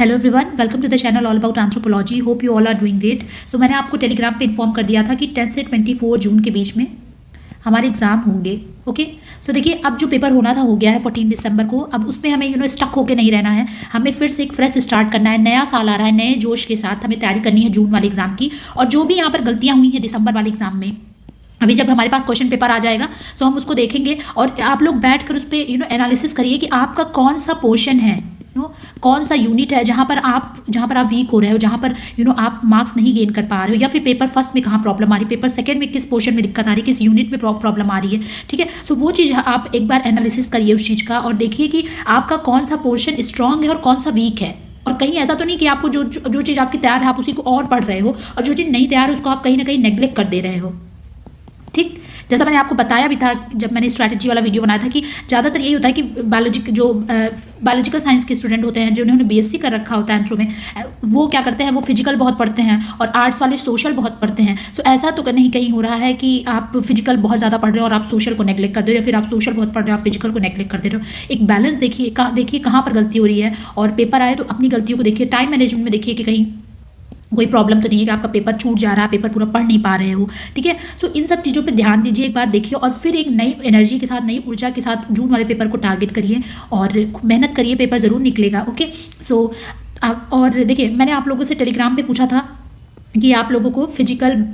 Hello everyone, welcome to the channel all about anthropology. Hope you all are doing great. So मैंने आपको Telegram पे inform कर दिया था कि 10 से 24 जून के बीच में हमारे एग्ज़ाम होंगे। ओके, सो देखिए, अब जो पेपर होना था हो गया है 14 दिसंबर को। अब उसमें हमें स्टक होकर नहीं रहना है, हमें फिर से एक फ्रेश स्टार्ट करना है। नया साल आ रहा है, नए जोश के साथ हमें तैयारी करनी है जून वाले एग्ज़ाम की। और जो भी यहाँ पर गलतियाँ हुई हैं दिसंबर वाले एग्ज़ाम में, अभी जब हमारे पास क्वेश्चन पेपर आ जाएगा सो हम उसको देखेंगे और आप लोग बैठ कर उस पर एनालिसिस करिए कि आपका कौन सा पोर्शन है, कौन सा यूनिट है जहाँ पर आप वीक हो रहे हो, जहाँ पर आप मार्क्स नहीं गेन कर पा रहे हो, या फिर पेपर फर्स्ट में कहाँ प्रॉब्लम आ रही है, पेपर सेकंड में किस पोर्शन में दिक्कत आ रही है, किस यूनिट में प्रॉब्लम आ रही है। ठीक है, सो वो चीज़ आप एक बार एनालिसिस करिए उस चीज़ का और देखिए कि आपका कौन सा पोर्शन स्ट्रांग है और कौन सा वीक है। और कहीं ऐसा तो नहीं कि आपको जो चीज़ आपकी तैयार है आप उसी को और पढ़ रहे हो, और जो चीज़ नहीं तैयार है उसको आप कहीं ना कहीं नेग्लेक्ट कर दे रहे हो। ठीक, जैसा मैंने आपको बताया भी था जब मैंने स्ट्रैटेजी वाला वीडियो बनाया था कि ज़्यादातर यही होता है कि बायोलॉजिकल साइंस के स्टूडेंट होते हैं जिन्होंने बीएससी कर रखा होता है एंथ्रो में, वो क्या करते हैं, वो फिजिकल बहुत पढ़ते हैं और आर्ट्स वाले सोशल बहुत पढ़ते हैं। सो ऐसा तो नहीं कहीं हो रहा है कि आप फिजिकल बहुत ज़्यादा पढ़ रहे हो और आप सोशल को नेग्लेक्ट कर दे रहे हो, या फिर आप सोशल बहुत पढ़ रहे हो आप फिजिकल को नेग्लेक्ट कर दे रहे हो। एक बैलेंस देखिए कहाँ पर गलती हो रही है, और पेपर आए तो अपनी गलतियों को देखिए। टाइम मैनेजमेंट में देखिए कि कहीं कोई प्रॉब्लम तो नहीं है कि आपका पेपर छूट जा रहा है, पेपर पूरा पढ़ नहीं पा रहे हो। ठीक है, सो इन सब चीज़ों पे ध्यान दीजिए, एक बार देखिए और फिर एक नई एनर्जी के साथ, नई ऊर्जा के साथ जून वाले पेपर को टारगेट करिए और मेहनत करिए, पेपर ज़रूर निकलेगा। ओके, सो और देखिए, मैंने आप लोगों से टेलीग्राम पे पूछा था कि आप लोगों को physical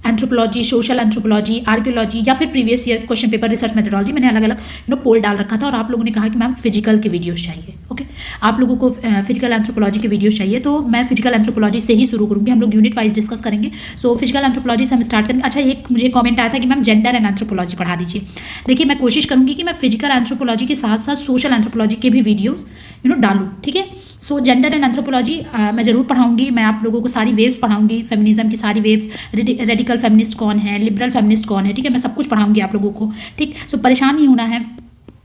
anthropology, social anthropology, archaeology या फिर previous year question paper, research methodology, मैंने अलग अलग पोल डाल रखा था और आप लोगों ने कहा कि मैम फिजिकल के वीडियोस चाहिए। ओके, आप लोगों को फिजिकल एंथ्रोपोलॉजी के वीडियोस चाहिए, तो मैं फिजिकल एंथ्रोपोलॉजी से ही शुरू करूँगी। हम लोग यूनिट वाइज डिस्कस करेंगे। सो फिजिकल एंथ्रोपोलॉजी से हम स्टार्ट करेंगे। अच्छा, एक मुझे कॉमेंट आया था कि मैम जेंडर एंड एंथ्रोपोलॉजी पढ़ा दीजिए। देखिए, मैं कोशिश करूँगी कि मैं फिजिकल एंथ्रोपोलॉजी के साथ साथ सोशल एंथ्रोपोलॉजी के भी वीडियोज़ डालूँ। ठीक है, सो जेंडर एंड एंथ्रोपोलॉजी मैं ज़रूर पढ़ाऊँगी। मैं आप लोगों को सारी वेव्स पढ़ाऊँगी, फेमिनिज्म की सारी वेव्स, रेडिकल फेमिनिस्ट कौन है, लिबरल फेमिनिस्ट कौन है। ठीक है, मैं सब कुछ पढ़ाऊँगी आप लोगों को। ठीक, सो परेशान नहीं होना है,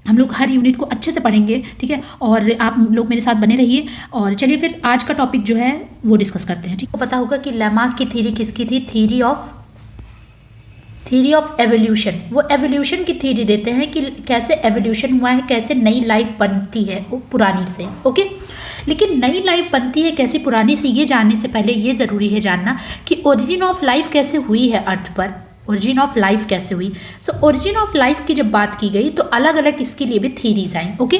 हम लोग हर यूनिट को अच्छे से पढ़ेंगे। ठीक है, और आप लोग मेरे साथ बने रहिए। और चलिए फिर आज का टॉपिक जो है वो डिस्कस करते हैं। ठीक, तो पता होगा कि लैमार्क की थ्योरी किसकी थी, थ्योरी ऑफ एवोल्यूशन। वो एवोल्यूशन की थ्योरी देते हैं कि कैसे एवोल्यूशन हुआ है, कैसे नई लाइफ बनती है पुरानी से। ओके, लेकिन नई लाइफ बनती है कैसे पुरानी से, ये जानने से पहले ये ज़रूरी है जानना कि ओरिजिन ऑफ लाइफ कैसे हुई है अर्थ पर। ओरिजिन ऑफ लाइफ कैसे हुई। सो ओरिजिन ऑफ लाइफ की जब बात की गई तो अलग अलग इसके लिए भी थ्योरीज आई। ओके,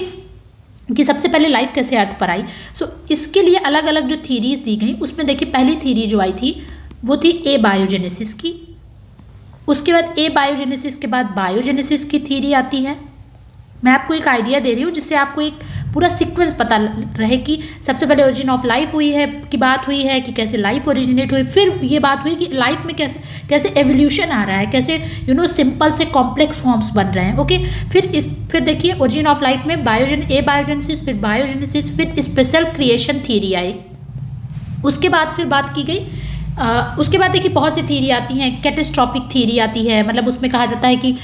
कि सबसे पहले लाइफ कैसे अर्थ पर आई। सो इसके लिए अलग अलग जो थ्योरीज दी गई, उसमें देखिए पहली थ्योरी जो आई थी वो थी ए बायोजेनेसिस की। उसके बाद ए बायोजेनेसिस के बाद बायोजेनेसिस की थ्योरी आती है। मैं आपको एक आइडिया दे रही हूँ जिससे आपको एक पूरा सीक्वेंस पता रहे कि सबसे पहले ओरिजिन ऑफ लाइफ हुई है की बात हुई है कि कैसे लाइफ ओरिजिनेट हुई, फिर ये बात हुई कि लाइफ में कैसे एवोल्यूशन आ रहा है, कैसे सिंपल से कॉम्प्लेक्स फॉर्म्स बन रहे हैं। ओके, फिर देखिए ओरिजिन ऑफ लाइफ में ए बायोजेनेसिस, फिर बायोजेनेसिस, फिर स्पेशल क्रिएशन थ्योरी आई। उसके बाद फिर बात की गई उसके बाद देखिए बहुत सी थ्योरी आती हैं। कैटास्ट्रॉफिक थ्योरी आती है, मतलब उसमें कहा जाता है कि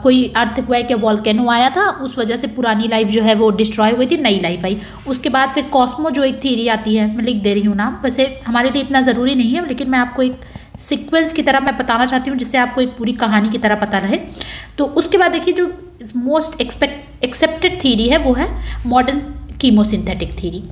कोई अर्थक्वेक या वॉल्केनो आया था, उस वजह से पुरानी लाइफ जो है वो डिस्ट्रॉय हुई थी, नई लाइफ आई। उसके बाद फिर कॉस्मो जो एक थ्योरी आती है, मैं लिख दे रही हूँ नाम, वैसे हमारे लिए इतना ज़रूरी नहीं है लेकिन मैं आपको एक सीक्वेंस की तरह मैं बताना चाहती हूँ जिससे आपको एक पूरी कहानी की तरह पता रहे। तो उसके बाद देखिए जो मोस्ट एक्सेप्टेड थ्योरी है वो है modern chemosynthetic theory.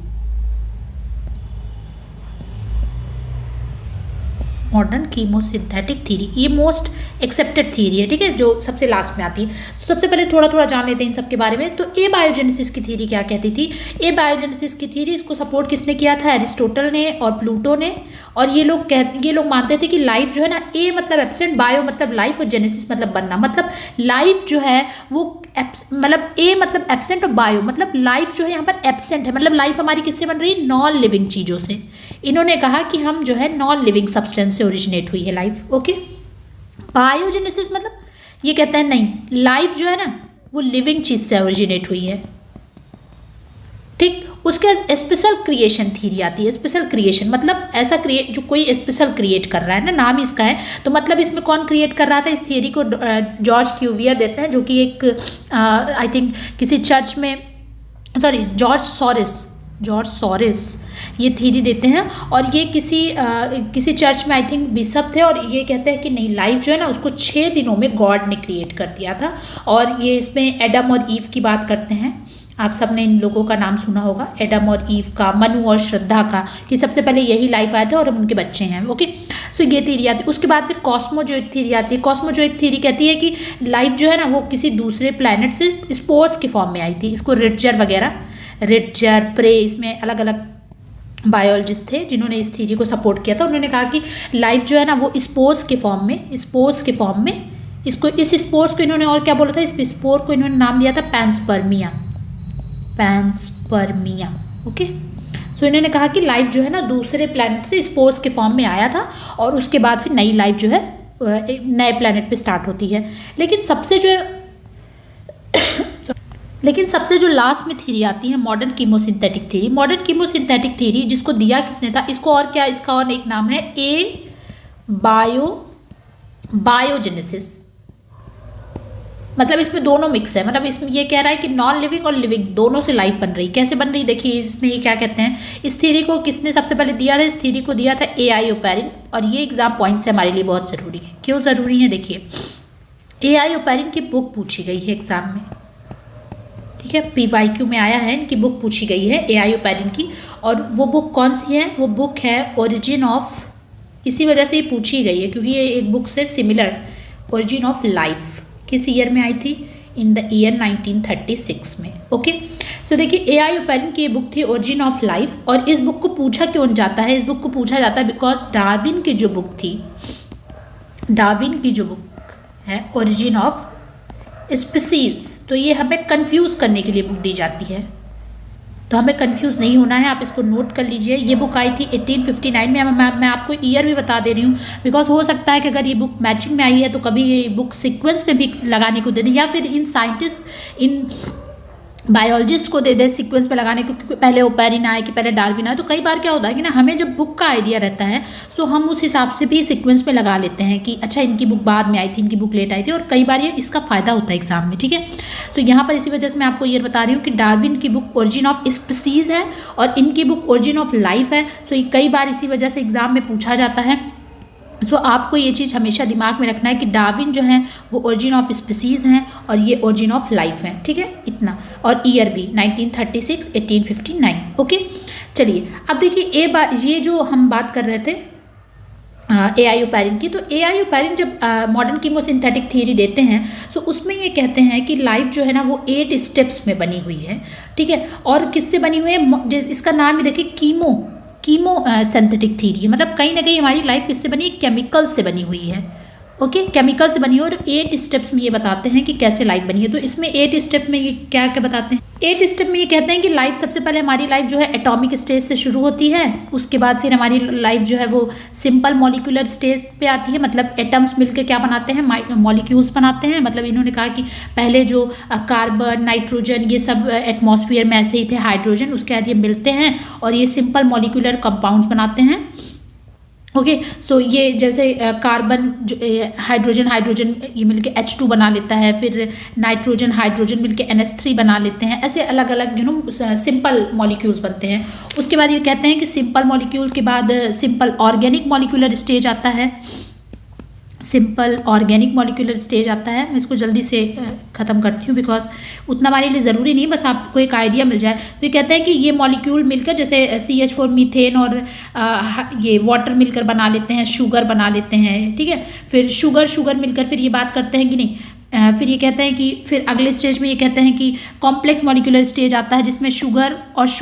Modern chemosynthetic theory, ये मोस्ट एक्सेप्टेड थ्योरी है। ठीक है, जो सबसे लास्ट में आती है। सबसे पहले थोड़ा जान लेते हैं इन सब के बारे में। तो ए बायोजेनेसिस की थ्योरी क्या कहती थी। ए बायोजेनेसिस की थ्योरी, इसको सपोर्ट किसने किया था, एरिस्टोटल ने और प्लूटो ने। और ये लोग मानते थे कि लाइफ जो है ना, ए मतलब एब्सेंट, बायो मतलब लाइफ और जेनेसिस मतलब बनना, मतलब लाइफ जो है वो मतलब ए मतलब एब्सेंट और बायो मतलब लाइफ जो है यहाँ पर एब्सेंट है, मतलब लाइफ हमारी किससे बन रही है, नॉन लिविंग चीज़ों से। इन्होंने कहा कि हम जो है नॉन लिविंग सब्सटेंस से ओरिजिनेट हुई है लाइफ। ओके, बायोजेनेसिस मतलब ये कहते हैं नहीं, लाइफ जो है ना वो लिविंग चीज से ओरिजिनेट हुई है। ठीक, उसके बाद स्पेशल क्रिएशन थ्योरी आती है। स्पेशल क्रिएशन मतलब ऐसा जो कोई स्पेशल क्रिएट कर रहा है ना, नाम इसका है, तो मतलब इसमें कौन क्रिएट कर रहा था, इस थ्योरी को जॉर्ज क्यूवियर देते हैं, जो कि एक आई थिंक किसी चर्च में, सॉरी जॉर्ज सॉरिस ये थ्योरी देते हैं। और ये किसी चर्च में आई थिंक बिशप थे, और ये कहते हैं कि नहीं, लाइफ जो है ना उसको 6 दिनों में गॉड ने क्रिएट कर दिया था। और ये इसमें एडम और ईव की बात करते हैं। आप सबने इन लोगों का नाम सुना होगा, एडम और ईव का, मनु और श्रद्धा का, कि सबसे पहले यही लाइफ आया था और उनके बच्चे हैं। ओके, सो ये थ्योरी आती है। उसके बाद फिर कॉस्मोजोइक थ्योरी आती है। कॉस्मोजोइक थ्योरी कहती है कि लाइफ जो है ना वो किसी दूसरे प्लैनेट से स्पोर्स के फॉर्म में आई थी। इसको रिटजर वगैरह, रिटजर, प्रे, इसमें अलग अलग बायोलॉजिस्ट थे जिन्होंने इस थ्योरी को सपोर्ट किया था। उन्होंने कहा कि लाइफ जो है ना वो स्पोर्स के फॉर्म में इसको, इस स्पोर्स को इन्होंने और क्या बोला था, इस स्पोर को इन्होंने नाम दिया था पैंसपर्मिया। ओके, सो इन्होंने कहा कि लाइफ जो है ना दूसरे प्लैनेट से स्पोर्स के फॉर्म में आया था और उसके बाद फिर नई लाइफ जो है नए प्लैनेट पे स्टार्ट होती है। लेकिन सबसे जो लास्ट में थ्योरी आती है modern chemosynthetic theory. Modern chemosynthetic theory जिसको दिया किसने था, इसको और क्या, इसका और एक नाम है बायोजेनेसिस। मतलब इसमें दोनों मिक्स है, मतलब इसमें ये कह रहा है कि नॉन लिविंग और लिविंग दोनों से लाइफ बन रही। कैसे बन रही देखिए, इसमें ये क्या कहते हैं, इस थ्योरी को किसने सबसे पहले दिया था, इस थ्योरी को दिया था A.I. ओपैरिन। और ये एग्जाम पॉइंट्स हमारे लिए बहुत ज़रूरी है। क्यों ज़रूरी है देखिए, A.I. ओपैरिन की बुक पूछी गई है एग्जाम में, ठीक है, PYQ में आया है, इनकी बुक पूछी गई है A.I. ओपैरिन की। और वो बुक कौन सी है, वो बुक है ओरिजिन ऑफ, इसी वजह से ये पूछी गई है क्योंकि ये एक बुक से सिमिलर, ओरिजिन ऑफ लाइफ किस ईयर में आई थी, इन द ईयर 1936 में। ओके, सो देखिए A.I. ओपैरिन की ये बुक थी ओरिजिन ऑफ लाइफ। और इस बुक को पूछा क्यों जाता है, इस बुक को पूछा जाता है बिकॉज डार्विन की जो बुक है ओरिजिन ऑफ स्पीसीज, तो ये हमें कंफ्यूज करने के लिए बुक दी जाती है। तो हमें कंफ्यूज नहीं होना है, आप इसको नोट कर लीजिए। ये बुक आई थी 1859 में। मैं आपको ईयर भी बता दे रही हूँ बिकॉज हो सकता है कि अगर ये बुक मैचिंग में आई है तो कभी ये बुक सीक्वेंस में भी लगाने को दे दें, या फिर इन साइंटिस्ट, इन बायोलॉजिस्ट को दे दे सीक्वेंस में लगाने को, क्योंकि पहले ओपैरिन आए कि पहले डार्विन आए। तो कई बार क्या होता है कि ना हमें जब बुक का आइडिया रहता है तो हम उस हिसाब से भी सीक्वेंस में लगा लेते हैं कि अच्छा इनकी बुक बाद में आई थी, इनकी बुक लेट आई थी, और कई बार ये इसका फ़ायदा होता है एग्जाम में, ठीक है। तो यहाँ पर इसी वजह से मैं आपको ये बता रही हूँ कि डार्विन की बुक ओरिजिन ऑफ स्पीसीज है और इनकी बुक ओरिजिन ऑफ लाइफ है। सो ये कई बार इसी वजह से एग्जाम में पूछा जाता है। सो आपको ये चीज़ हमेशा दिमाग में रखना है कि डार्विन जो है वो ओरिजिन ऑफ स्पीसीज़ हैं और ये ओरिजिन ऑफ लाइफ है, ठीक है, इतना। और ईयर भी 1936, 1859। ओके, चलिए अब देखिए ये जो हम बात कर रहे थे A.I. ओपैरिन की, तो A.I. ओपैरिन जब मॉडर्न कीमोसिंथेटिक थ्योरी देते हैं तो उसमें ये कहते हैं कि लाइफ जो है ना वो 8 स्टेप्स में बनी हुई है, ठीक है। और किससे बनी हुई है, इसका नाम ही देखिए कीमो सिंथेटिक थ्योरी, मतलब कहीं ना कहीं हमारी लाइफ किससे बनी है, केमिकल से बनी हुई है। ओके, केमिकल से बनी है। और 8 स्टेप्स में ये बताते हैं कि कैसे लाइफ बनी है। तो इसमें 8 स्टेप में ये क्या क्या बताते हैं, 8 स्टेप में ये कहते हैं कि लाइफ, सबसे पहले हमारी लाइफ जो है एटॉमिक स्टेज से शुरू होती है। उसके बाद फिर हमारी लाइफ जो है वो सिंपल मॉलिक्यूलर स्टेज पे आती है, मतलब एटम्स मिलकर क्या बनाते हैं, मॉलिक्यूल्स बनाते हैं। मतलब इन्होंने कहा कि पहले जो कार्बन, नाइट्रोजन, ये सब एटमॉस्फेयर में ऐसे ही थे, हाइड्रोजन, उसके बाद ये मिलते हैं और ये सिंपल मॉलिक्यूलर कंपाउंड्स बनाते हैं। ओके, सो ये जैसे कार्बन, हाइड्रोजन ये मिलके H2 बना लेता है, फिर हाइड्रोजन मिलके NH3 बना लेते हैं। ऐसे अलग अलग सिंपल मॉलिक्यूल्स बनते हैं। उसके बाद ये कहते हैं कि सिंपल मॉलिक्यूल के बाद सिंपल ऑर्गेनिक मॉलिक्यूलर स्टेज आता है, मैं इसको जल्दी से ख़त्म करती हूँ बिकॉज उतना हमारे लिए ज़रूरी नहीं, बस आपको एक आइडिया मिल जाए। तो ये कहते हैं कि ये मॉलिक्यूल मिलकर जैसे CH4 मीथेन और ये वाटर मिलकर बना लेते हैं, शुगर बना लेते हैं, ठीक है। फिर शुगर मिलकर फिर ये बात करते हैं कि नहीं, फिर ये कहते हैं कि फिर अगले स्टेज में ये कहते हैं कि कॉम्प्लेक्स मॉलिक्यूलर स्टेज आता है जिसमें शुगर प्लस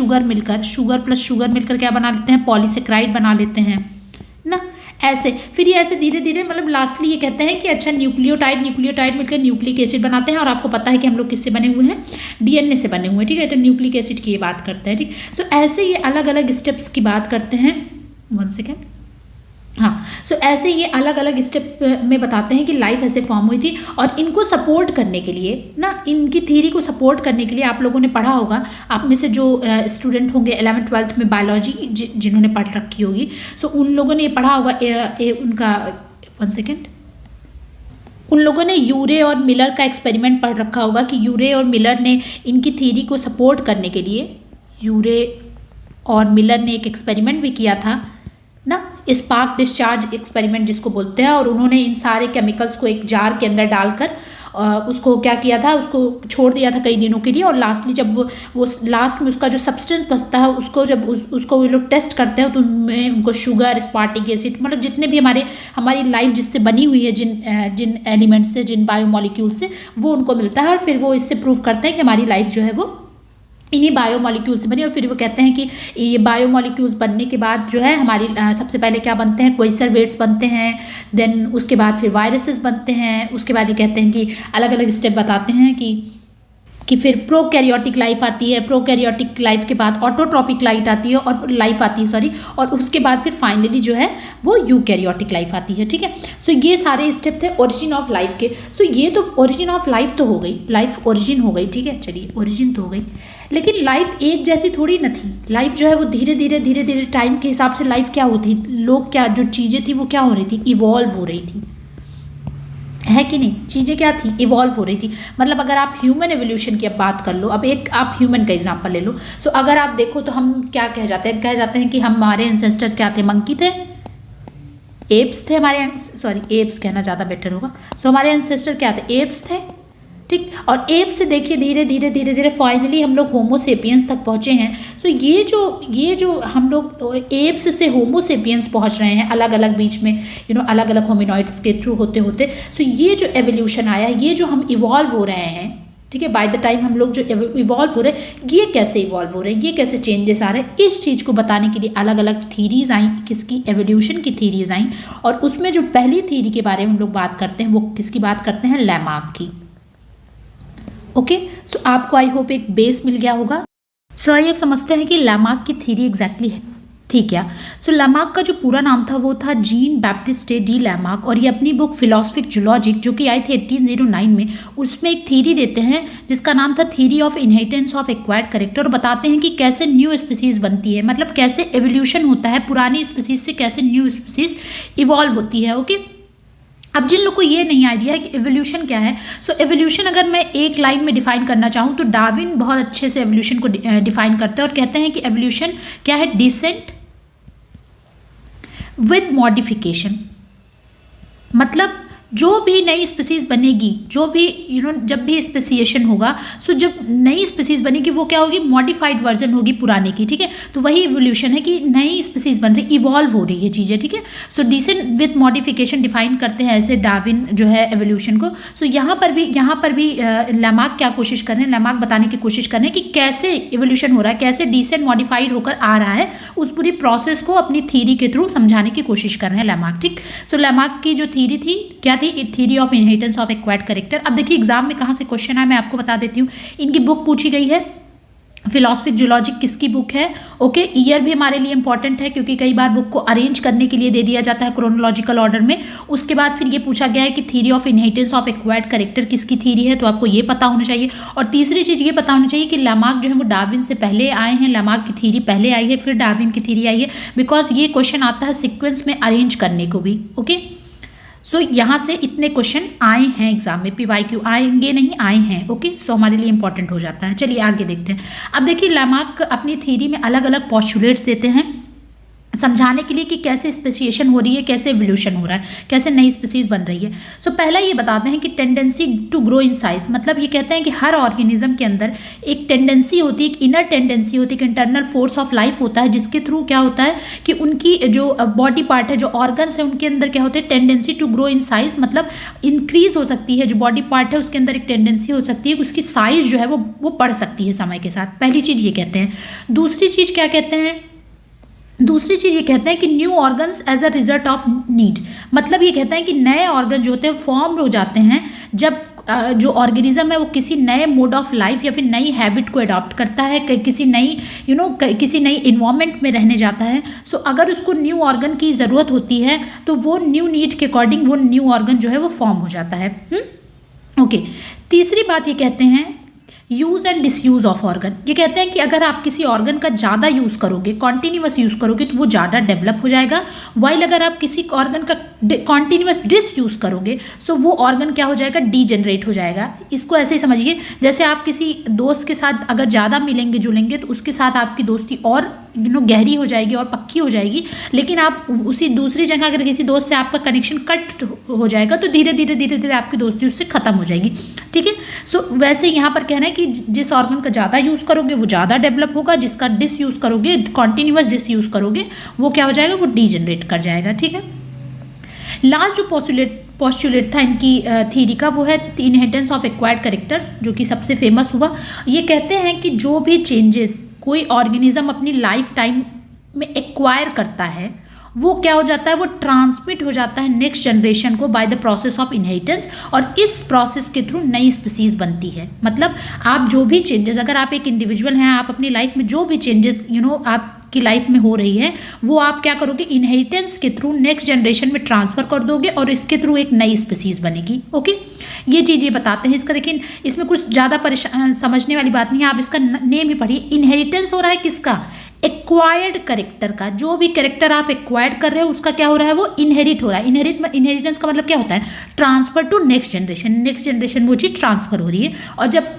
शुगर मिलकर क्या बना लेते हैं, पॉलीसेक्राइड बना लेते हैं ना। ऐसे फिर ये ऐसे धीरे धीरे, मतलब लास्टली ये कहते हैं कि अच्छा न्यूक्लियोटाइड मिलकर न्यूक्लिक एसिड बनाते हैं। और आपको पता है कि हम लोग किससे बने हुए हैं, DNA से बने हुए हैं, ठीक है। तो न्यूक्लिक एसिड की ये बात करते हैं, ठीक। सो ऐसे ये अलग अलग स्टेप्स की बात करते हैं। 1 सेकेंड, हाँ। सो ऐसे ये अलग अलग स्टेप में बताते हैं कि लाइफ ऐसे फॉर्म हुई थी। और इनको सपोर्ट करने के लिए ना, इनकी थ्योरी को सपोर्ट करने के लिए आप लोगों ने पढ़ा होगा, आप में से जो स्टूडेंट होंगे 11th 12th में बायोलॉजी जिन्होंने पढ़ रखी होगी, सो उन लोगों ने पढ़ा होगा उनका 1 सेकेंड, उन लोगों ने यूरे और मिलर का एक्सपेरिमेंट पढ़ रखा होगा कि यूरे और मिलर ने इनकी थ्योरी को सपोर्ट करने के लिए, यूरे और मिलर ने एक एक्सपेरिमेंट भी किया था ना, स्पार्क डिस्चार्ज एक्सपेरिमेंट जिसको बोलते हैं। और उन्होंने इन सारे केमिकल्स को एक जार के अंदर डालकर उसको क्या किया था, उसको छोड़ दिया था कई दिनों के लिए, और लास्टली जब वो लास्ट में उसका जो सब्सटेंस बचता है उसको जब उसको वो लोग टेस्ट करते हैं तो उनको शुगर, एस्पार्टिक एसिड, मतलब जितने भी हमारी लाइफ जिससे बनी हुई है, जिन एलिमेंट से, जिन बायोमोलिक्यूल से, वो उनको मिलता है, और फिर वो इससे प्रूव करते हैं कि हमारी लाइफ जो है वो इन्हीं बायोमोलिक्यूल से बनी। और फिर वो कहते हैं कि ये बायोमोलिक्यूल्स बनने के बाद जो है हमारी सबसे पहले क्या बनते हैं, कोइसरवेट्स बनते हैं, देन उसके बाद फिर वायरसेस बनते हैं, उसके बाद ये कहते हैं कि अलग अलग स्टेप बताते हैं कि फिर प्रोकैरियोटिक लाइफ आती है, प्रोकैरियोटिक लाइफ के बाद ऑटोट्रॉपिक लाइफ आती है, और लाइफ आती है सॉरी, और उसके बाद फिर फाइनली जो है वो यूकैरियोटिक लाइफ आती है। ठीक है, सो ये सारे स्टेप थे ओरिजिन ऑफ लाइफ के। सो ये तो ओरिजिन ऑफ लाइफ तो हो गई, लाइफ ओरिजिन हो गई, ठीक है, चलिए ओरिजिन तो हो गई, लेकिन लाइफ एक जैसी थोड़ी न थी। लाइफ जो है वो धीरे धीरे टाइम के हिसाब से लाइफ क्या होती, लोग क्या, जो चीज़ें थी वो क्या हो रही थी, इवॉल्व हो रही थी, है कि नहीं। चीज़ें क्या थी, इवॉल्व हो रही थी। मतलब अगर आप ह्यूमन एवोल्यूशन की अब बात कर लो, अब एक आप ह्यूमन का एग्जांपल ले लो। सो अगर आप देखो तो हम क्या कह जाते हैं कि हमारे एंसेस्टर्स क्या थे, मंकी थे, एप्स थे हमारे, सॉरी एप्स कहना ज़्यादा बेटर होगा। सो हमारे एंसेस्टर क्या थे, एप्स थे, ठीक। और एप से देखिए धीरे धीरे फाइनली हम लोग होमोसेपियंस तक पहुँचे हैं। सो ये जो हम लोग एप्स से होमोसेपियंस पहुँच रहे हैं, अलग अलग बीच में अलग अलग होमिनॉइड्स के थ्रू होते होते। सो ये जो एवोल्यूशन आया, ये जो हम इवॉल्व हो रहे हैं, ठीक है, बाय द टाइम हम लोग जो इवॉल्व हो रहे हैं, ये कैसे इवॉल्व हो रहे हैं, ये कैसे चेंजेस आ रहे हैं, इस चीज़ को बताने के लिए अलग अलग थीरीज आई। किसकी, एवोल्यूशन की थीरीज आई। और उसमें जो पहली थीरी के बारे में हम लोग बात करते हैं वो किसकी बात करते हैं, लैमार्क की। ओके, सो आपको आई होप एक बेस मिल गया होगा। सो आइए अब समझते हैं कि लैमार्क की थीरी एग्जैक्टली थी क्या। सो लैमार्क का जो पूरा नाम था वो था जीन बैप्टिस्टे डी लैमार्क, और ये अपनी बुक फिलोसफिक जूलॉजिक जो कि आई थी 1809 में, उसमें एक थीरी देते हैं जिसका नाम था theory of inheritance of acquired character, और बताते हैं कि कैसे न्यू स्पीसीज बनती है, मतलब कैसे एवोल्यूशन होता है, पुरानी स्पीसीज से कैसे न्यू स्पीसीज इवॉल्व होती है। ओके, अब जिन लोग को ये नहीं आइडिया है कि एवोल्यूशन क्या है, सो एवोल्यूशन अगर मैं एक लाइन में डिफाइन करना चाहूँ तो डार्विन बहुत अच्छे से एवोल्यूशन को डिफाइन करते हैं और कहते हैं कि एवोल्यूशन क्या है, डिसेंट विद मॉडिफिकेशन। मतलब जो भी नई स्पीसीज बनेगी, जो भी जब भी स्पेसिएशन होगा, सो जब नई स्पीसीज बनेगी वो क्या होगी, मॉडिफाइड वर्जन होगी पुराने की। ठीक है, तो वही इवोल्यूशन है कि नई स्पीसीज बन रही, इवॉल्व हो रही है चीज़ें। ठीक है, so decent with modification define करते हैं ऐसे डार्विन जो है एवोल्यूशन को। सो यहाँ पर भी लैमार्क क्या कोशिश कर रहे हैं, लैमार्क बताने की कोशिश कर रहे हैं कि कैसे इवोल्यूशन हो रहा है, कैसे डिसेंट मॉडिफाइड होकर आ रहा है, उस पूरी प्रोसेस को अपनी थीरी के थ्रू समझाने की कोशिश कर रहे हैं लैमार्क। ठीक, सो लैमार्क की जो थीरी थी क्या थी, theory of inheritance of acquired character. अब देखिए एग्जाम में कहाँ से क्वेश्चन आया मैं आपको बता देती हूँ। इनकी बुक पूछी गई है, फिलोसफिक जूलॉजिक किसकी बुक है। ओके, ईयर भी हमारे लिए इंपॉर्टेंट है क्योंकि कई बार बुक को अरेंज करने के लिए दे दिया जाता है क्रोनोलॉजिकल ऑर्डर में। उसके बाद फिर ये पूछा गया है कि theory of inheritance of acquired character किसकी थ्योरी है, तो आपको ये पता होना चाहिए। और तीसरी चीज़ ये पता होनी चाहिए कि लैमार्क जो है वो डार्विन से पहले आए हैं, लैमार्क की थ्योरी पहले आई है, फिर डार्विन की थ्योरी आई है, बिकॉज ये क्वेश्चन आता है सिक्वेंस में अरेंज करने को भी। ओके, सो यहाँ से इतने क्वेश्चन आए हैं एग्जाम में, PYQ आएंगे नहीं, आए हैं। ओके, सो हमारे लिए इंपॉर्टेंट हो जाता है। चलिए आगे देखते हैं। अब देखिए लैमार्क अपनी थ्योरी में अलग अलग पोस्टुलेट्स देते हैं समझाने के लिए कि कैसे स्पेसिएशन हो रही है, कैसे एवोल्यूशन हो रहा है, कैसे नई स्पीसीज बन रही है। सो पहला ये बताते हैं कि tendency to grow in size, मतलब ये कहते हैं कि हर ऑर्गेनिज्म के अंदर एक टेंडेंसी होती है, एक इनर टेंडेंसी होती है, एक इंटरनल फोर्स ऑफ लाइफ होता है, जिसके थ्रू क्या होता है कि उनकी जो बॉडी पार्ट है, जो ऑर्गन्स है, उनके अंदर क्या होते हैं, tendency to grow in size, मतलब इंक्रीज हो सकती है। जो बॉडी पार्ट है उसके अंदर एक टेंडेंसी हो सकती है, उसकी साइज जो है वो बढ़ सकती है समय के साथ। पहली चीज़ ये कहते हैं। दूसरी चीज़ क्या कहते हैं, दूसरी चीज़ ये कहते हैं कि new organs as a result of need, मतलब ये कहते हैं कि नए ऑर्गन जो होते हैं फॉर्म हो जाते हैं जब जो ऑर्गेनिज्म है वो किसी नए मोड ऑफ लाइफ या फिर नई हैबिट को अडॉप्ट करता है, किसी नई किसी नई इन्वायरमेंट में रहने जाता है। सो अगर उसको न्यू ऑर्गन की ज़रूरत होती है तो वो न्यू नीड के अकॉर्डिंग वो न्यू ऑर्गन जो है वो फॉर्म हो जाता है। ओके, तीसरी बात ये कहते हैं use and disuse of organ. ये कहते हैं कि अगर आप किसी ऑर्गन का ज़्यादा यूज़ करोगे, कॉन्टीन्यूअस यूज़ करोगे, तो वो ज़्यादा डेवलप हो जाएगा। वाइल अगर आप किसी ऑर्गन का कॉन्टीन्यूअस डिसयूज़ करोगे सो वो ऑर्गन क्या हो जाएगा, डीजेनरेट हो जाएगा। इसको ऐसे ही समझिए, जैसे आप किसी दोस्त के साथ अगर ज़्यादा मिलेंगे जुलेंगे तो उसके साथ आपकी दोस्ती और गहरी हो जाएगी और पक्की हो जाएगी, लेकिन आप उसी दूसरी जगह अगर किसी दोस्त से आपका कनेक्शन कट हो जाएगा तो धीरे धीरे आपकी दोस्ती उससे ख़त्म हो जाएगी, ठीक है। सो वैसे यहाँ पर कहना है कि जिस ऑर्गन का ज़्यादा यूज़ करोगे वो ज़्यादा डेवलप होगा, जिसका डिस यूज़ करोगे, कॉन्टिन्यूस डिस यूज़ करोगे, वो क्या हो जाएगा, वो डीजनरेट कर जाएगा, ठीक है। लास्ट जो पोस्टुलेट था इनकी थ्योरी का वो है इनहेरिटेंस ऑफ एक्वायर्ड कैरेक्टर, जो कि सबसे फेमस हुआ। ये कहते हैं कि जो भी चेंजेस कोई ऑर्गेनिज्म अपनी लाइफ टाइम में एक्वायर करता है वो क्या हो जाता है, वो ट्रांसमिट हो जाता है नेक्स्ट जनरेशन को by the process of inheritance, और इस प्रोसेस के थ्रू नई स्पीसीज बनती है। मतलब आप जो भी चेंजेस, अगर आप एक इंडिविजुअल हैं, आप अपनी लाइफ में जो भी चेंजेस आपकी लाइफ में हो रही है वो आप क्या करोगे, इनहेरिटेंस के थ्रू नेक्स्ट जनरेशन में ट्रांसफर कर दोगे और इसके थ्रू एक नई स्पीसीज बनेगी, ओके। ये चीज़ ये बताते हैं इसका, लेकिन इसमें कुछ ज़्यादा समझने वाली बात नहीं है, आप इसका नेम ही पढ़िए। इनहेरिटेंस हो रहा है किसका, एक्वायर्ड कैरेक्टर का। जो भी कैरेक्टर आप एक्वायर्ड कर रहे हो उसका क्या हो रहा है, वो इनहेरिट हो रहा है। इनहेरिटेंस का मतलब क्या होता है, ट्रांसफर टू नेक्स्ट जनरेशन वो चीज़ ट्रांसफर हो रही है। और जब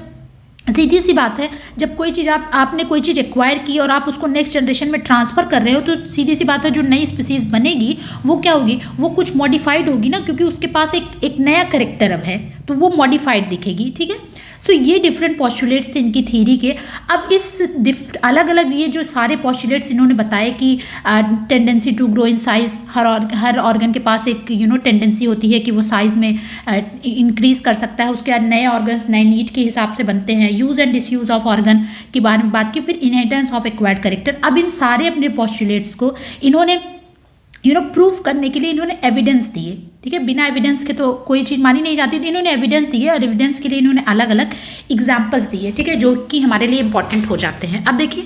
सीधी सी बात है, जब कोई चीज़ आपने कोई चीज़ एक्वायर की और आप उसको नेक्स्ट जनरेशन में ट्रांसफ़र कर रहे हो, तो सीधी सी बात है जो नई स्पीसीज बनेगी वो क्या होगी, वो कुछ मॉडिफाइड होगी ना, क्योंकि उसके पास एक नया करेक्टर अब है, तो वो मॉडिफाइड दिखेगी, ठीक है। सो ये डिफरेंट पॉस्टुलेट्स थे इनकी थ्योरी के। अब इस अलग अलग ये जो सारे पॉस्टुलेट्स इन्होंने बताए कि tendency to grow in size, हर ऑर्गन के पास एक टेंडेंसी होती है कि वो साइज में इंक्रीज कर सकता है। उसके बाद नए ऑर्गन्स नए नीड के हिसाब से बनते हैं। Use and disuse of organ के बारे में बात की, फिर इनहेरिटेंस ऑफ एक्वायर्ड कैरेक्टर। अब इन सारे अपने पॉस्टुलेट्स को इन्होंने प्रूफ करने के लिए इन्होंने एविडेंस दिए, ठीक है। बिना एविडेंस के तो कोई चीज़ मानी नहीं जाती थी, इन्होंने एविडेंस दिए और एविडेंस के लिए इन्होंने अलग अलग एग्जाम्पल्स दिए, ठीक है, जो कि हमारे लिए इंपॉर्टेंट हो जाते हैं। अब देखिए,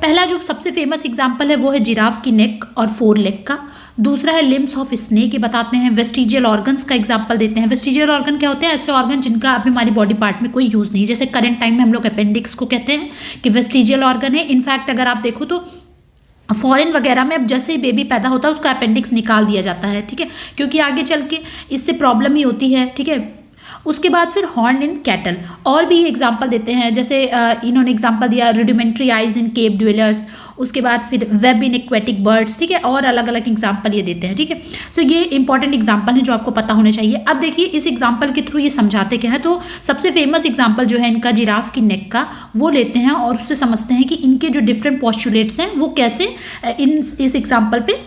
पहला जो सबसे फेमस एग्जाम्पल है वो है जिराफ की नेक और 4 लेग का। दूसरा है लिम्स ऑफ स्नेक, ये बताते हैं। वेस्टिजियल ऑर्गन्स का एग्जाम्पल देते हैं। वेस्टिजियल ऑर्गन क्या होते हैं, ऐसे ऑर्गन जिनका अभी हमारी बॉडी पार्ट में कोई यूज़ नहीं, जैसे करंट टाइम में हम लोग अपेंडिक्स को कहते हैं कि वेस्टिजियल ऑर्गन है। इनफैक्ट अगर आप देखो तो फॉरेन वगैरह में अब जैसे ही बेबी पैदा होता है उसका अपेंडिक्स निकाल दिया जाता है, ठीक है, क्योंकि आगे चल के इससे प्रॉब्लम ही होती है, ठीक है। उसके बाद फिर हॉर्न इन कैटल, और भी एग्जांपल देते हैं, जैसे इन्होंने एग्जांपल दिया रुडिमेंट्री आइज इन केव ड्वेलर्स। उसके बाद फिर वेब इन एक्वेटिक बर्ड्स, ठीक है, और अलग अलग एग्जांपल ये देते हैं, ठीक है। सो ये इंपॉर्टेंट एग्जांपल है जो आपको पता होने चाहिए। अब देखिए इस एग्जांपल के थ्रू ये समझाते क्या है, तो सबसे फेमस एग्जांपल जो है इनका जिराफ की नेक का, वो लेते हैं और उससे समझते हैं कि इनके जो डिफरेंट पॉस्टुलेट्स हैं वो कैसे इस एग्जाम्पल पे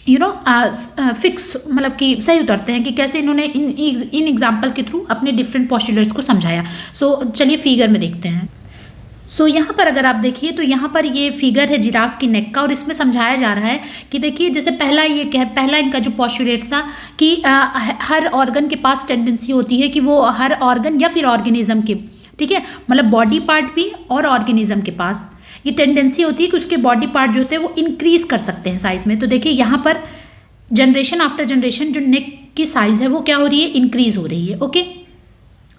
फिक्स, मतलब कि सही उतरते हैं, कि कैसे इन्होंने इन एग्जाम्पल के थ्रू अपने डिफरेंट पॉस्टुलेट्स को समझाया। सो चलिए फिगर में देखते हैं। सो यहाँ पर अगर आप देखिए तो यहाँ पर ये फिगर है जिराफ की नेक का, और इसमें समझाया जा रहा है कि देखिए जैसे पहला इनका जो पॉस्टुलेट था कि हर ऑर्गन के पास टेंडेंसी होती है कि वो हर ऑर्गन या फिर ऑर्गेनिज्म के, ठीक है, मतलब बॉडी पार्ट भी और ऑर्गेनिज्म के पास ये टेंडेंसी होती है कि उसके बॉडी पार्ट जो होते हैं वो इंक्रीज कर सकते हैं साइज में। तो देखिए यहाँ पर जनरेशन आफ्टर जनरेशन जो नेक की साइज है वो क्या हो रही है, इंक्रीज हो रही है, ओके।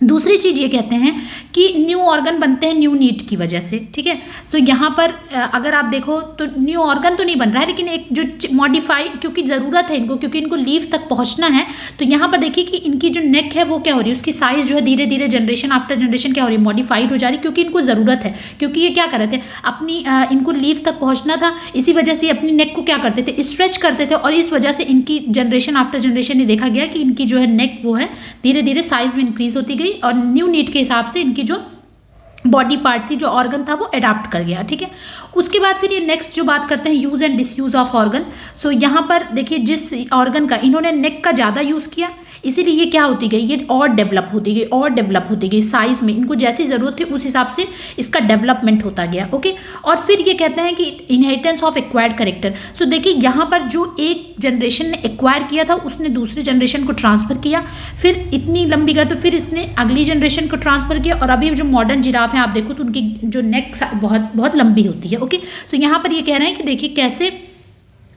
दूसरी चीज़ ये कहते हैं कि न्यू ऑर्गन बनते हैं न्यू नीड की वजह से, ठीक है। सो यहाँ पर अगर आप देखो तो न्यू ऑर्गन तो नहीं बन रहा है, लेकिन एक जो मॉडिफाई, क्योंकि ज़रूरत है इनको, क्योंकि इनको लीफ तक पहुँचना है, तो यहाँ पर देखिए कि इनकी जो नेक है वो क्या हो रही है, उसकी साइज़ जो है धीरे धीरे जनरेशन आफ्टर जनरेशन क्या हो रही है, मॉडिफाइड हो जा रही है, क्योंकि इनको ज़रूरत है। क्योंकि ये क्या कर रहे थे, अपनी इनको लीफ तक पहुँचना था, इसी वजह से अपनी नेक को क्या करते थे, स्ट्रेच करते थे, और इस वजह से इनकी जनरेशन आफ्टर जनरेशन ये देखा गया कि इनकी जो है नेक वो है धीरे धीरे साइज़ में इंक्रीज होती गई, और न्यू नीड के हिसाब से इनकी जो बॉडी पार्ट थी, जो ऑर्गन था, वो अडाप्ट कर गया, ठीक है। उसके बाद फिर ये नेक्स्ट जो बात करते हैं use and disuse of organ. So यहाँ पर देखिए जिस ऑर्गन का इन्होंने नेक का ज़्यादा यूज़ किया, इसीलिए ये क्या होती गई, ये और डेवलप होती गई साइज़ में, इनको जैसी ज़रूरत थी उस हिसाब से इसका डेवलपमेंट होता गया, ओके। और फिर ये कहते हैं कि इनहेरिटेंस ऑफ एक्वायर्ड कैरेक्टर। सो देखिए यहाँ पर जो एक जनरेशन ने एक्वायर किया था उसने दूसरी जनरेशन को ट्रांसफ़र किया, फिर इतनी लंबी कर तो फिर इसने अगली जनरेशन को ट्रांसफ़र किया, और अभी जो मॉडर्न जिराफ हैं आप देखो तो उनकी जो नेक बहुत बहुत लंबी होती है, ओके। सो यहाँ पर ये कह रहे हैं कि देखिए कैसे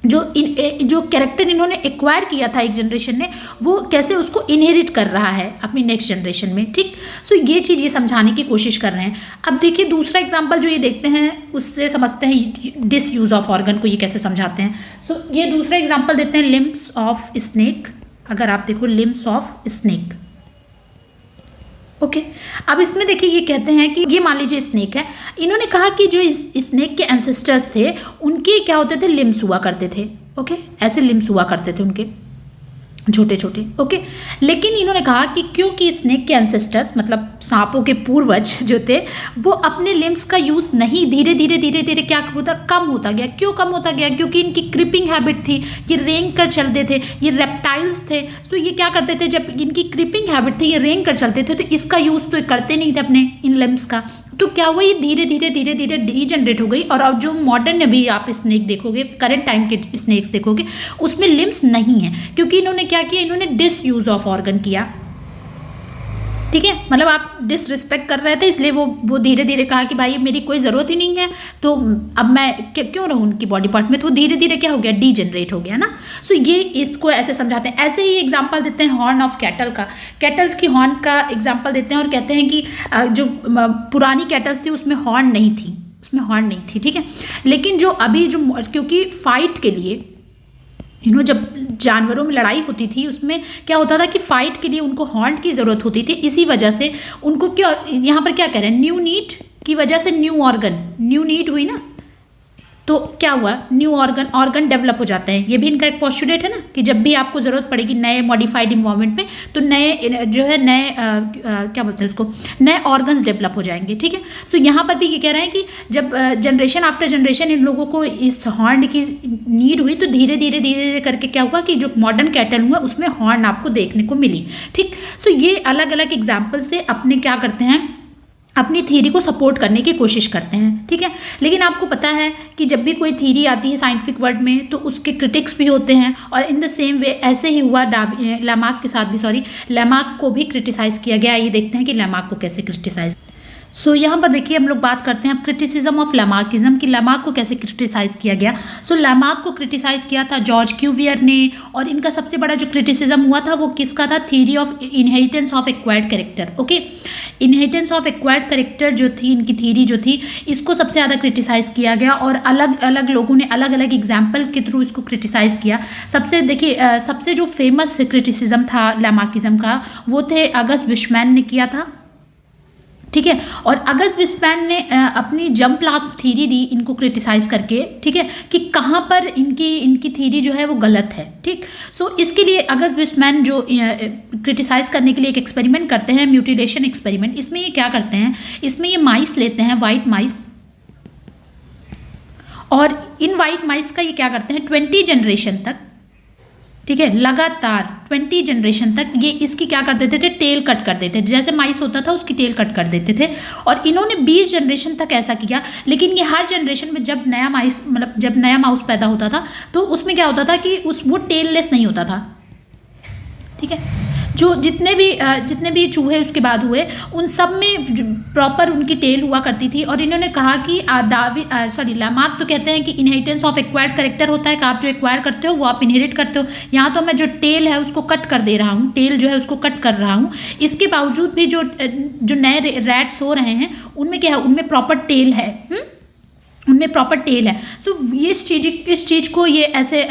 जो कैरेक्टर इन्होंने एक्वायर किया था एक जनरेशन ने, वो कैसे उसको इनहेरिट कर रहा है अपनी नेक्स्ट जनरेशन में, ठीक। सो ये चीज़ ये समझाने की कोशिश कर रहे हैं। अब देखिए दूसरा एग्जांपल जो ये देखते हैं उससे समझते हैं डिस यूज़ ऑफ ऑर्गन को ये कैसे समझाते हैं। सो ये दूसरा एग्जांपल देते हैं लिम्स ऑफ स्नेक। अगर आप देखो लिम्स ऑफ स्नेक, ओके अब इसमें देखिए ये कहते हैं कि ये मान लीजिए स्नेक है, इन्होंने कहा कि जो इस स्नेक के एंसेस्टर्स थे उनके क्या होते थे, लिम्स हुआ करते थे। ओके ऐसे लिम्स हुआ करते थे उनके छोटे छोटे। ओके लेकिन इन्होंने कहा कि क्योंकि स्नेक के एंसेस्टर्स मतलब सांपों के पूर्वज जो थे वो अपने लिम्स का यूज़ नहीं, धीरे धीरे क्या होता, कम होता गया। क्यों कम होता गया? क्योंकि इनकी क्रिपिंग हैबिट थी, ये रेंग कर चलते थे, ये रेप्टाइल्स थे, तो ये क्या करते थे, जब इनकी क्रिपिंग हैबिट थी, ये रेंग कर चलते थे, तो इसका यूज़ तो करते नहीं थे अपने इन लिम्स का। तो क्या हुआ, ये धीरे धीरे डीजनरेट हो गई। और अब जो मॉडर्न अभी आप स्नेक देखोगे, करंट टाइम के स्नेक्स देखोगे, उसमें लिम्स नहीं है, क्योंकि इन्होंने क्या किया, इन्होंने डिसयूज ऑफ ऑर्गन किया। ठीक है, मतलब आप डिसरिस्पेक्ट कर रहे थे, इसलिए वो धीरे धीरे कहा कि भाई मेरी कोई ज़रूरत ही नहीं है, तो अब मैं क्यों रहूँ उनकी बॉडी पार्ट में। तो धीरे धीरे क्या हो गया, डीजनरेट हो गया ना। सो ये इसको ऐसे समझाते हैं। ऐसे ही एग्जांपल देते हैं हॉर्न ऑफ कैटल का, कैटल्स की हॉर्न का एग्जांपल देते हैं और कहते हैं कि जो पुरानी कैटल्स थी उसमें हॉर्न नहीं थी, ठीक है। लेकिन जो अभी जो, क्योंकि फाइट के लिए जब जानवरों में लड़ाई होती थी उसमें क्या होता था कि फाइट के लिए उनको हॉर्न की ज़रूरत होती थी। इसी वजह से उनको क्या, यहाँ पर क्या कह रहे हैं, न्यू नीड की वजह से न्यू नीड हुई ना, तो क्या हुआ, न्यू ऑर्गन डेवलप हो जाते हैं। ये भी इनका एक पोस्टुलेट है ना कि जब भी आपको ज़रूरत पड़ेगी नए मॉडिफाइड इन्वायरमेंट में, तो नए जो है नए क्या बोलते हैं उसको, नए ऑर्गन्स डेवलप हो जाएंगे। ठीक है, सो यहाँ पर भी ये कह रहे हैं कि जब जनरेशन आफ्टर जनरेशन इन लोगों को इस हॉर्न की नीड हुई, तो धीरे धीरे करके क्या हुआ कि जो मॉडर्न कैटल हुआ उसमें हॉर्न आपको देखने को मिली। ठीक, सो ये अलग अलग एग्जाम्पल से अपने क्या करते हैं, अपनी थ्योरी को सपोर्ट करने की कोशिश करते हैं। ठीक है, लेकिन आपको पता है कि जब भी कोई थ्योरी आती है साइंटिफिक वर्ल्ड में तो उसके क्रिटिक्स भी होते हैं, और इन द सेम वे ऐसे ही हुआ लैमार्क के साथ भी। लैमार्क को भी क्रिटिसाइज़ किया गया। ये देखते हैं कि लैमार्क को कैसे क्रिटिसाइज। सो यहाँ पर देखिए हम लोग बात करते हैं अब क्रिटिसिज्म ऑफ लैमार्किज्म की, लैमार्क को कैसे क्रिटिसाइज किया गया। सो लैमार्क को क्रिटिसाइज किया था जॉर्ज क्यूवियर ने, और इनका सबसे बड़ा जो क्रिटिसिज्म हुआ था वो किसका था, theory of inheritance of acquired character. Okay, inheritance of acquired character जो थी, इनकी थ्योरी जो थी, इसको सबसे ज़्यादा क्रिटिसाइज किया गया, और अलग अलग लोगों ने अलग अलग एग्जाम्पल के थ्रू इसको क्रिटिसाइज किया। सबसे देखिए सबसे जो फेमस क्रिटिसिज्म था लैमार्किज्म का वो थे अगस्ट विशमैन ने किया था। ठीक है, और अगस्ट विशमैन ने अपनी जंप प्लाज्म थ्योरी दी इनको क्रिटिसाइज करके। ठीक है, कि कहाँ पर इनकी थ्योरी जो है वो गलत है। ठीक, सो इसके लिए अगस्ट विशमैन जो क्रिटिसाइज करने के लिए एक एक्सपेरिमेंट करते हैं, म्यूटिलेशन एक्सपेरिमेंट। इसमें ये क्या करते हैं, इसमें ये माइस लेते हैं, वाइट माइस, और इन वाइट माइस का ये क्या करते हैं 20 जनरेशन तक, ठीक है, लगातार 20 जनरेशन तक ये इसकी क्या कर देते थे, टेल कट कर देते थे। जैसे माइस होता था उसकी टेल कट कर देते थे, और इन्होंने 20 जनरेशन तक ऐसा किया। लेकिन ये हर जनरेशन में जब नया माइस मतलब जब नया माउस पैदा होता था तो उसमें क्या होता था कि वो टेललेस नहीं होता था। ठीक है, जो जितने भी चूहे उसके बाद हुए उन सब में प्रॉपर उनकी टेल हुआ करती थी। और इन्होंने कहा कि लैमार्क तो कहते हैं कि इनहेरिटेंस ऑफ एक्वायर्ड कैरेक्टर होता है कि आप जो एक्वायर करते हो वो आप इनहेरिट करते हो। यहाँ तो मैं जो टेल है उसको कट कर दे रहा हूँ, टेल जो है उसको कट कर रहा हूँ। इसके बावजूद भी जो नए रैट्स हो रहे हैं उनमें क्या है, उनमें प्रॉपर टेल है, उनमें प्रॉपर टेल है। सो ये इस चीज़ को ये ऐसे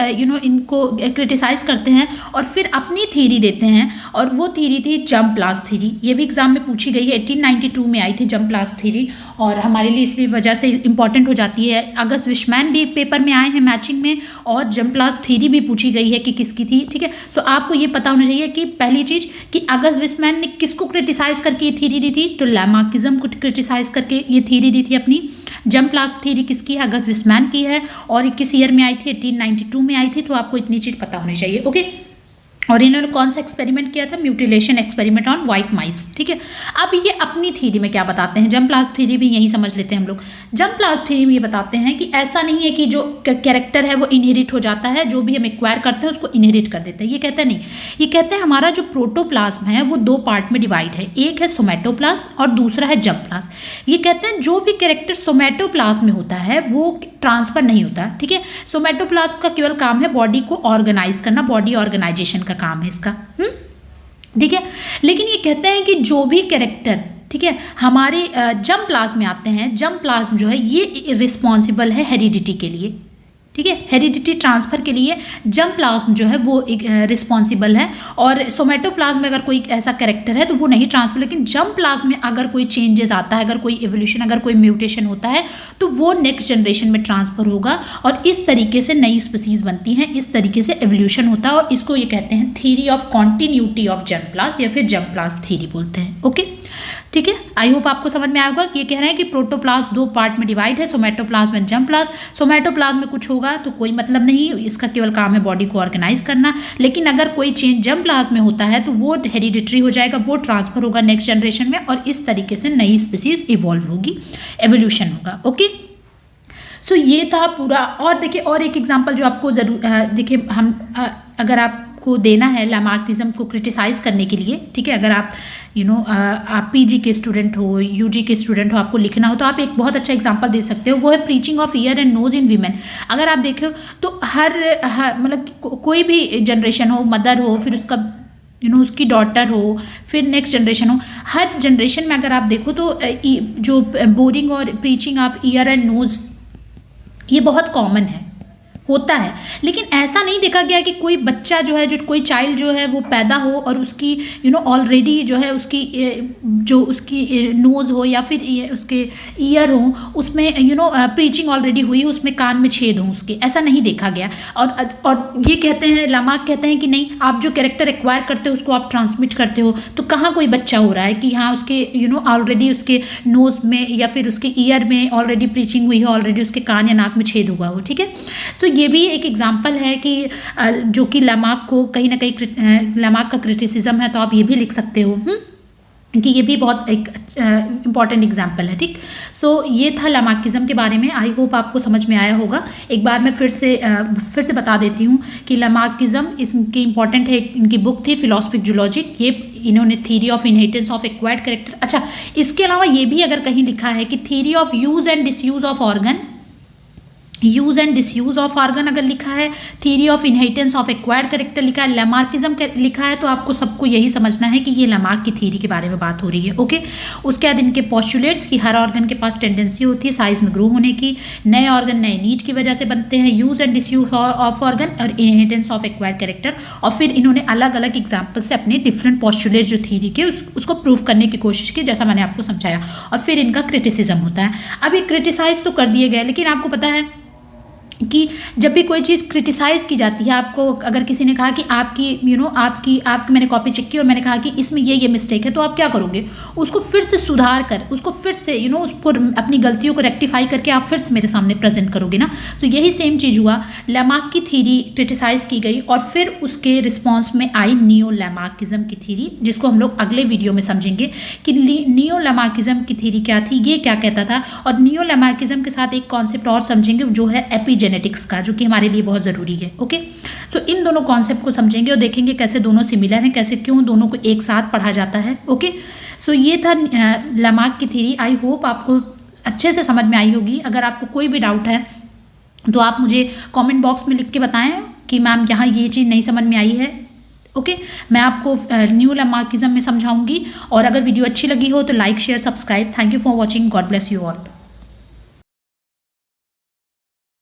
इनको क्रिटिसाइज़ करते हैं और फिर अपनी थ्योरी देते हैं, और वो थ्योरी थी जंप प्लाज्म थ्योरी। ये भी एग्जाम में पूछी गई है, 1892 में आई थी जंप प्लाज्म थ्योरी, और हमारे लिए इसलिए वजह से इंपॉर्टेंट हो जाती है। अगस्ट विशमैन भी पेपर में आए हैं मैचिंग में, और जंप प्लाज्म थ्योरी भी पूछी गई है कि किसकी थी। ठीक है, सो आपको ये पता होना चाहिए कि पहली चीज़ कि अगस्ट विशमैन ने किसको क्रिटिसाइज़ करके ये थ्योरी दी थी, तो लैमार्किज्म को क्रिटिसाइज़ करके ये थ्योरी दी थी अपनी। जंप प्लाज्म थ्योरी किसकी है, अगस्ट विशमैन की है, और किस ईयर में आई थी, 1892 में आई थी। तो आपको इतनी चीज़ पता होनी चाहिए। ओके, और इन्होंने कौन सा एक्सपेरिमेंट किया था, म्यूटिलेशन एक्सपेरिमेंट ऑन वाइट माइस। ठीक है, अब ये अपनी थ्योरी में क्या बताते हैं, जंप प्लाज्म थ्योरी भी यही समझ लेते हैं हम लोग। जंप प्लाज्म थ्योरी में ये बताते हैं कि ऐसा नहीं है कि जो कैरेक्टर है वो इनहेरिट हो जाता है, जो भी हम एक्वायर करते हैं उसको इनहेरिट कर देते हैं। ये कहते हैं नहीं, ये कहते हैं हमारा जो प्रोटोप्लाज्म है वो 2 पार्ट में डिवाइड है, एक है सोमैटोप्लाज्म और दूसरा है जंप प्लाज्म। ये कहते हैं जो भी कैरेक्टर सोमैटोप्लाज्म में होता है वो ट्रांसफर नहीं होता। ठीक है, सोमैटोप्लाज्म का केवल काम है बॉडी को ऑर्गेनाइज करना, बॉडी ऑर्गेनाइजेशन का काम है इसका। ठीक है, लेकिन ये कहते हैं कि जो भी कैरेक्टर, ठीक है, हमारे जंप प्लाज्म में आते हैं, जंप प्लाज्म जो है ये रिस्पॉन्सिबल है हेरिडिटी के लिए। ठीक है। हेरिडिटी ट्रांसफ़र के लिए जर्मप्लाज्म जो है वो एक रिस्पॉन्सिबल है, और सोमेटोप्लाज्म में अगर कोई ऐसा कैरेक्टर है तो वो नहीं ट्रांसफर, लेकिन जर्मप्लाज्म में अगर कोई चेंजेस आता है, अगर कोई एवोल्यूशन, अगर कोई म्यूटेशन होता है तो वो नेक्स्ट जनरेशन में ट्रांसफ़र होगा, और इस तरीके से नई स्पीसीज बनती हैं, इस तरीके से एवोल्यूशन होता है, और इसको ये कहते हैं theory of continuity of germplasm या फिर जर्मप्लाज्म थ्योरी बोलते हैं। ओके, ठीक है। आई होप आपको समझ में आया होगा। ये कह रहे हैं कि प्रोटोप्लाज्म 2 पार्ट में डिवाइड है, सोमेटोप्लाज्म एंड जर्मप्लाज्म। सोमेटोप्लाज्म में कुछ होगा तो कोई मतलब नहीं, इसका केवल काम है बॉडी को ऑर्गेनाइज करना, लेकिन अगर कोई चेंज जर्मप्लाज्म में होता है तो वो हेरिडिटरी हो जाएगा, वो ट्रांसफर होगा नेक्स्ट जनरेशन में, और इस तरीके से नई स्पीसीज इवॉल्व होगी, एवोल्यूशन होगा। ओके, सो ये था पूरा। और देखिए, और एक एग्जाम्पल जो आपको जरूर देखिए, हम अगर आपको देना है लामार्किज्म को क्रिटिसाइज करने के लिए, ठीक है, अगर आप आप पीजी के स्टूडेंट हो, यूजी के स्टूडेंट हो, आपको लिखना हो तो आप एक बहुत अच्छा एग्जांपल दे सकते हो, वो है piercing of ear and nose in women. अगर आप देखो तो हर मतलब कोई भी जनरेशन हो, मदर हो, फिर उसका उसकी डॉटर हो, फिर नेक्स्ट जनरेशन हो, हर जनरेशन में अगर आप देखो तो जो बोरिंग और piercing of ear and nose ये बहुत कॉमन है, होता है। लेकिन ऐसा नहीं देखा गया कि कोई बच्चा जो है, जो कोई चाइल्ड जो है वो पैदा हो और उसकी ऑलरेडी जो है उसकी जो उसकी नोज़ हो या फिर उसके ईयर हो, उसमें प्रीचिंग ऑलरेडी हुई हो, उसमें कान में छेद हो उसके, ऐसा नहीं देखा गया। और ये कहते हैं, लामार्क कहते हैं कि नहीं, आप जो कैरेक्टर एक्वायर करते हो उसको आप ट्रांसमिट करते हो, तो कहाँ कोई बच्चा हो रहा है कि हाँ उसके ऑलरेडी उसके नोज़ में या फिर उसके ईयर में ऑलरेडी प्रीचिंग हुई हो, ऑलरेडी उसके कान या नाक में छेद हुआ हो, ठीक है। सो ये भी एक एग्जाम्पल है कि जो कि लामार्क को कहीं ना कहीं लामार्क का क्रिटिसिज्म है, तो आप ये भी लिख सकते हो कि ये भी बहुत एक इम्पॉर्टेंट एग्जाम्पल है, ठीक। सो ये था लामार्किज्म के बारे में। आई होप आपको समझ में आया होगा। एक बार मैं फिर से बता देती हूँ कि लामार्किज्म इसकी इंपॉर्टेंट है, इनकी बुक थी फिलोसफिक जूलॉजी, ये इन्होंने theory of inheritance of acquired character. अच्छा, इसके अलावा ये भी अगर कहीं लिखा है कि theory of use and disuse of organ, use and disuse of organ अगर लिखा है, theory of inheritance of acquired character लिखा है, लामार्किज्म लिखा है, तो आपको सबको यही समझना है कि ये लामार्क की थ्योरी के बारे में बात हो रही है। ओके, उसके बाद इनके पोस्टुलेट्स की हर ऑर्गन के पास टेंडेंसी होती है साइज में ग्रो होने की, नए ऑर्गन नए नीड की वजह से बनते हैं, use and disuse of organ और इनहेरिटेंस ऑफ एक्वायर्ड कैरेक्टर। और फिर इन्होंने अलग अलग एग्जाम्पल से अपने डिफरेंट पोस्टुलेट्स जो थ्योरी के उसको प्रूव करने की कोशिश की, जैसा मैंने आपको समझाया। और फिर इनका क्रिटिसिज्म होता है। अब ये क्रिटिसाइज तो कर दिए गए, लेकिन आपको पता है कि जब भी कोई चीज़ क्रिटिसाइज़ की जाती है, आपको अगर किसी ने कहा कि आपकी मैंने कॉपी चेक की और मैंने कहा कि इसमें ये मिस्टेक है, तो आप क्या करोगे, उसको फिर से सुधार कर, उसको फिर से उसको अपनी गलतियों को रेक्टिफाई करके आप फिर से मेरे सामने प्रेजेंट करोगे ना। तो यही सेम चीज़ हुआ, लामार्क की थ्योरी क्रिटिसाइज़ की गई और फिर उसके रिस्पॉन्स में आई नियो लामार्किज्म की थ्योरी, जिसको हम लोग अगले वीडियो में समझेंगे कि नियो लामार्किज्म की थ्योरी क्या थी, ये क्या कहता था। और नियो लामार्किज्म के साथ एक कॉन्सेप्ट और समझेंगे जो है एपिजेनेटिक्स का, जो कि हमारे लिए बहुत ज़रूरी है। ओके, सो इन दोनों कॉन्सेप्ट को समझेंगे और देखेंगे कैसे दोनों सिमिलर हैं, कैसे क्यों दोनों को एक साथ पढ़ा जाता है। ओके, सो ये था लामार्क की थ्योरी। आई होप आपको अच्छे से समझ में आई होगी। अगर आपको कोई भी डाउट है तो आप मुझे कमेंट बॉक्स में लिख के बताएं कि मैम यहाँ ये चीज़ नहीं समझ में आई है। ओके, मैं आपको न्यू लामार्किज्म में समझाऊंगी। और अगर वीडियो अच्छी लगी हो तो like share subscribe. Thank you for watching. God bless you all.